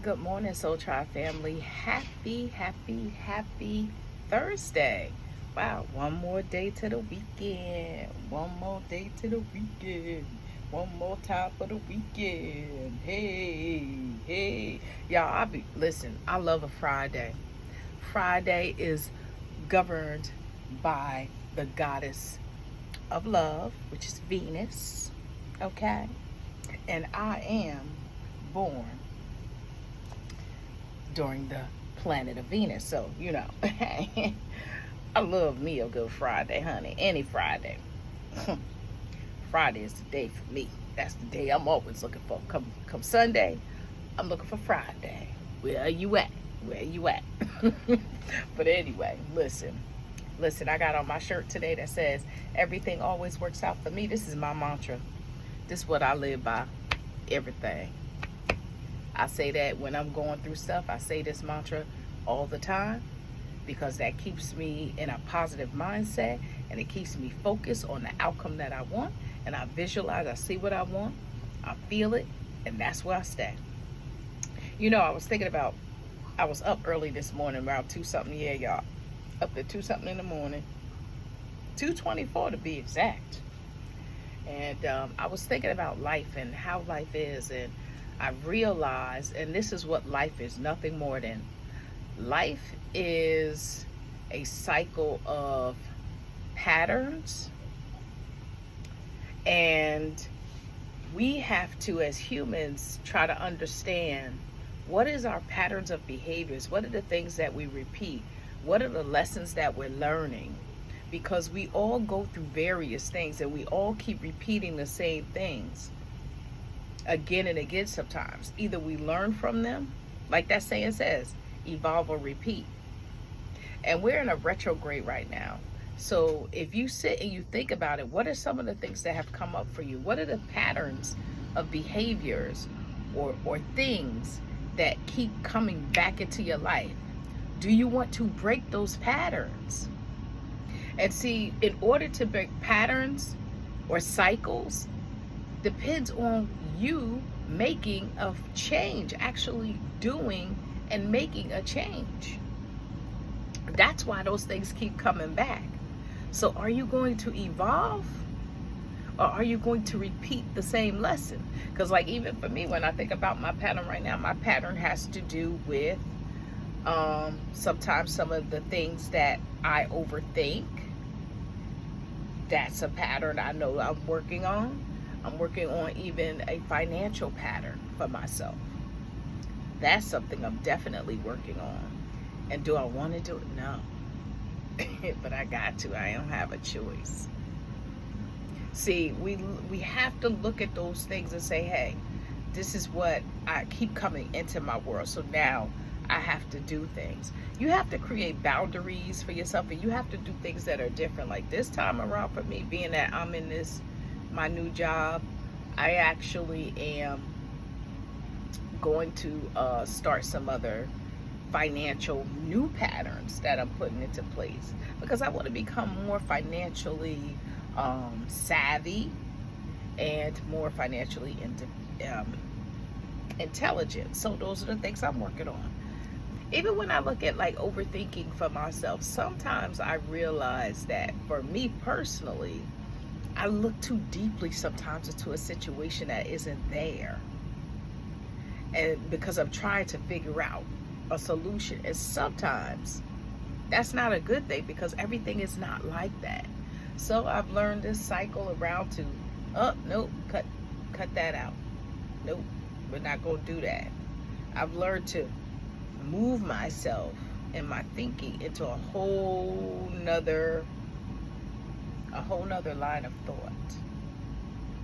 Good morning, Soul Tribe family. Happy Thursday. Wow, one more day to the weekend. One more day to the weekend. One more time for the weekend. Hey. Y'all, listen, I love a Friday. Friday is governed by the goddess of love, which is Venus. Okay? And I am born during the planet of Venus. So, I love me a good Friday, honey. Any Friday. Friday is the day for me. That's the day I'm always looking for. Come Sunday, I'm looking for Friday. Where are you at? Where are you at? But anyway, listen. I got on my shirt today that says, everything always works out for me. This is my mantra. This is what I live by. Everything. I say that when I'm going through stuff. I say this mantra all the time because that keeps me in a positive mindset and it keeps me focused on the outcome that I want. And I visualize, I see what I want, I feel it, and that's where I stay. I was thinking about, I was up early this morning around 2 something, yeah, y'all. Up at 2 something in the morning, 2:24 to be exact. And I was thinking about life and how life is, and I realized, and this is what life is, nothing more than, life is a cycle of patterns, and we have to, as humans, try to understand what is our patterns of behaviors, what are the things that we repeat, what are the lessons that we're learning, because we all go through various things and we all keep repeating the same things again and again. Sometimes either we learn from them, like that saying says, evolve or repeat. And we're in a retrograde right now. So if you sit and you think about it, what are some of the things that have come up for you? What are the patterns of behaviors or things that keep coming back into your life? Do you want to break those patterns? And see, in order to break patterns or cycles, depends on you making a change, actually doing and making a change. That's why those things keep coming back. So are you going to evolve, or are you going to repeat the same lesson? Because like even for me, when I think about my pattern right now, my pattern has to do with sometimes some of the things that I overthink. That's a pattern I know I'm working on. I'm working on even a financial pattern for myself. That's something I'm definitely working on. And do I want to do it? No. But I got to. I don't have a choice. See, we have to look at those things and say, hey, this is what I keep coming into my world. So now I have to do things. You have to create boundaries for yourself, and you have to do things that are different. Like this time around for me, being that I'm in my new job, I actually am going to start some other financial new patterns that I'm putting into place because I want to become more financially savvy and more financially intelligent. So those are the things I'm working on. Even when I look at like overthinking for myself, sometimes I realize that for me personally, I look too deeply sometimes into a situation that isn't there. And because I'm trying to figure out a solution. And sometimes that's not a good thing because everything is not like that. So I've learned this cycle around to, nope, cut that out. Nope, we're not going to do that. I've learned to move myself and my thinking into a whole nother line of thought.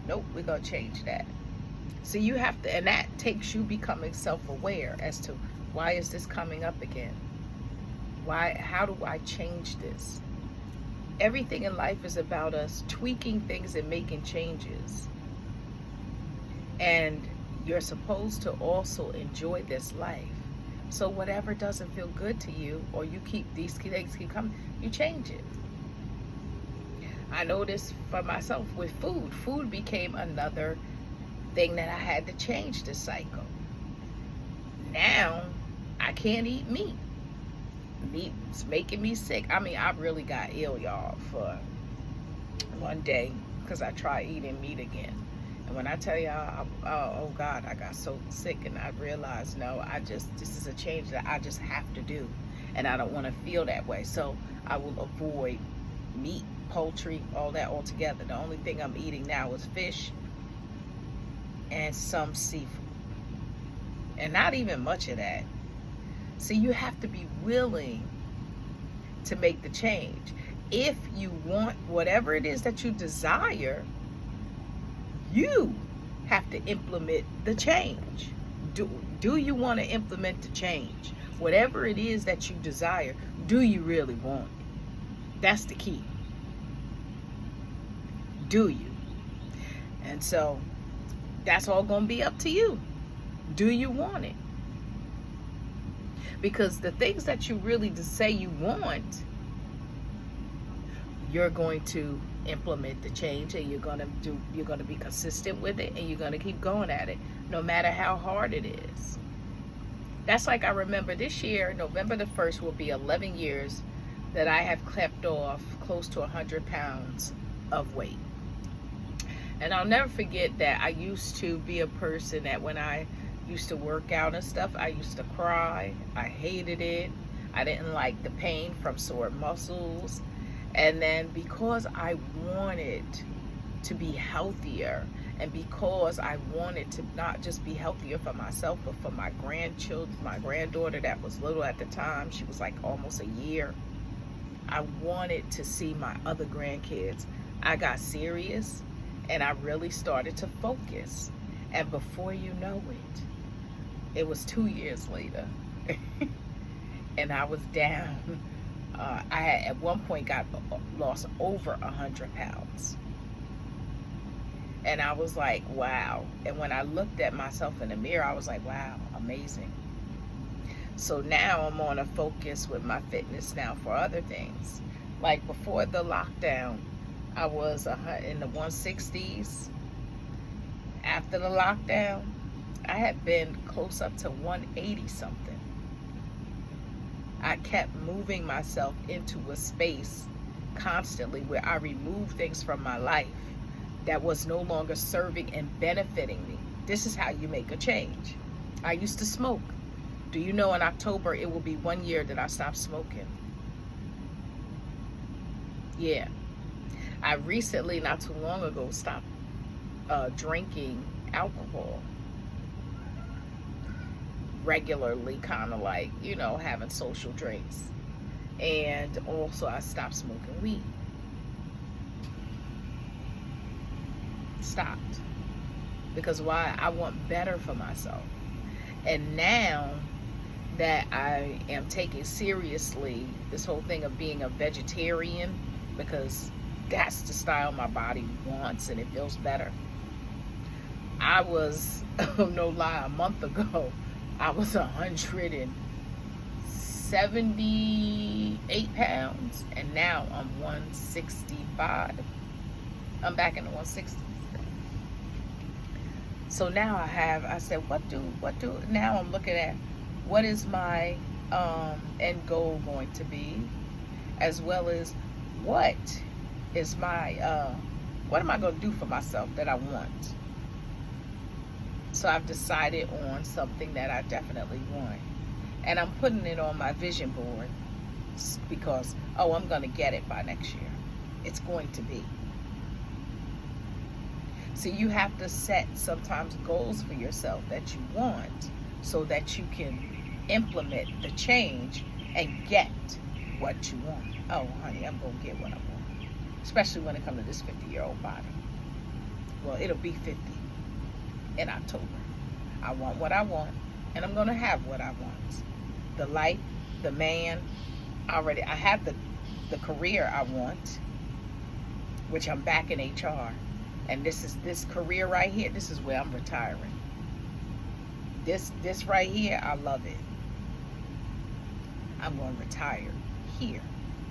Nope, we're going to change that. So you have to, and that takes you becoming self-aware as to why is this coming up again? How do I change this? Everything in life is about us tweaking things and making changes. And you're supposed to also enjoy this life. So whatever doesn't feel good to you, or you keep these things keep coming, you change it. I noticed for myself with food. Food became another thing that I had to change this cycle. now I can't eat meat. Meat's making me sick. I mean, I really got ill, y'all, for one day because I tried eating meat again. And when I tell y'all, oh God, I got so sick, and I realized, no, this is a change that I just have to do. And I don't want to feel that way. So I will avoid meat, poultry, all that altogether. The only thing I'm eating now is fish and some seafood. And not even much of that. See, you have to be willing to make the change. If you want whatever it is that you desire, you have to implement the change. Do you want to implement the change? Whatever it is that you desire, do you really want it? That's the key. Do you? And so that's all going to be up to you. Do you want it? Because the things that you really say you want, you're going to implement the change, and you're going to be consistent with it, and you're going to keep going at it no matter how hard it is. That's like, I remember this year, November the 1st will be 11 years that I have kept off close to 100 pounds of weight. And I'll never forget that I used to be a person that when I used to work out and stuff, I used to cry. I hated it. I didn't like the pain from sore muscles. And then because I wanted to be healthier, and because I wanted to not just be healthier for myself, but for my grandchildren, my granddaughter that was little at the time, she was like almost a year. I wanted to see my other grandkids. I got serious, and I really started to focus. And before you know it was 2 years later, and I was down. I had at one point lost over 100 pounds. And I was like, wow. And when I looked at myself in the mirror, I was like, wow, amazing. So now I'm on a focus with my fitness now for other things. Like before the lockdown, I was in the 160s. After the lockdown, I had been close up to 180 something. I kept moving myself into a space constantly where I removed things from my life that was no longer serving and benefiting me. This is how you make a change. I used to smoke. Do you know in October it will be 1 year that I stopped smoking? Yeah. I recently, not too long ago, stopped drinking alcohol regularly, kind of like, having social drinks. And also I stopped smoking weed. Stopped. Because why? I want better for myself. And now that I am taking seriously this whole thing of being a vegetarian, because that's the style my body wants and it feels better. I was, no lie, a month ago, I was 178 pounds, and now I'm 165. I'm back in the 160s. So now I said, now I'm looking at what is my end goal going to be, as well as what is my, what am I going to do for myself that I want? So I've decided on something that I definitely want. And I'm putting it on my vision board because, I'm going to get it by next year. It's going to be. So you have to set sometimes goals for yourself that you want so that you can implement the change and get what you want. Oh, honey, I'm going to get what I want. Especially when it comes to this 50-year-old body. Well, it'll be 50 in October. I want what I want, and I'm going to have what I want. The life, the man, I have the career I want, which I'm back in HR. And this career right here, this is where I'm retiring. This right here, I love it. I'm going to retire here.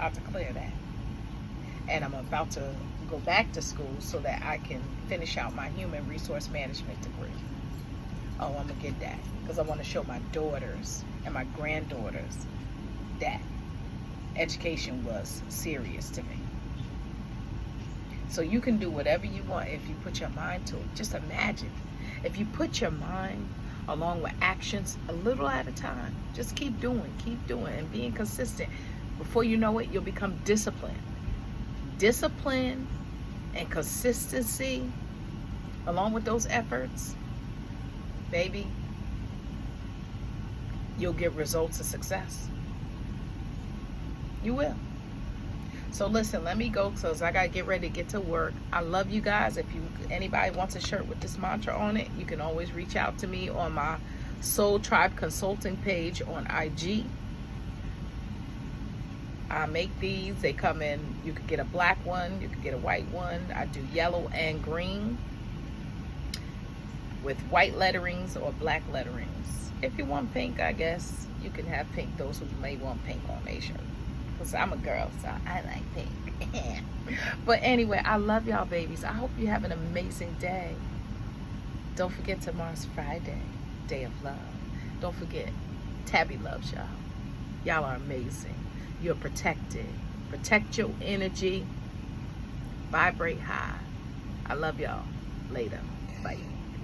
I'll declare that. And I'm about to go back to school so that I can finish out my human resource management degree. oh, I'm gonna get that, because I want to show my daughters and my granddaughters that education was serious to me. So you can do whatever you want if you put your mind to it. Just imagine, if you put your mind along with actions a little at a time, just keep doing, and being consistent. Before you know it, you'll become disciplined. Discipline and consistency, along with those efforts, baby, you'll get results of success. You will. So listen, let me go because I gotta get ready to get to work. I love you guys. If anybody wants a shirt with this mantra on it, you can always reach out to me on my Soul Tribe Consulting page on IG. I make these. They come in, you could get a black one, you could get a white one. I do yellow and green with white letterings or black letterings. If you want pink, I guess you can have pink. Those who may want pink on their shirt, because I'm a girl, so I like pink. But anyway, I love y'all, babies. I hope you have an amazing day. Don't forget, tomorrow's Friday, Day of Love. Don't forget, Tabby loves y'all. Y'all are amazing. You're protected. Protect your energy. Vibrate high. I love y'all. Later. Bye.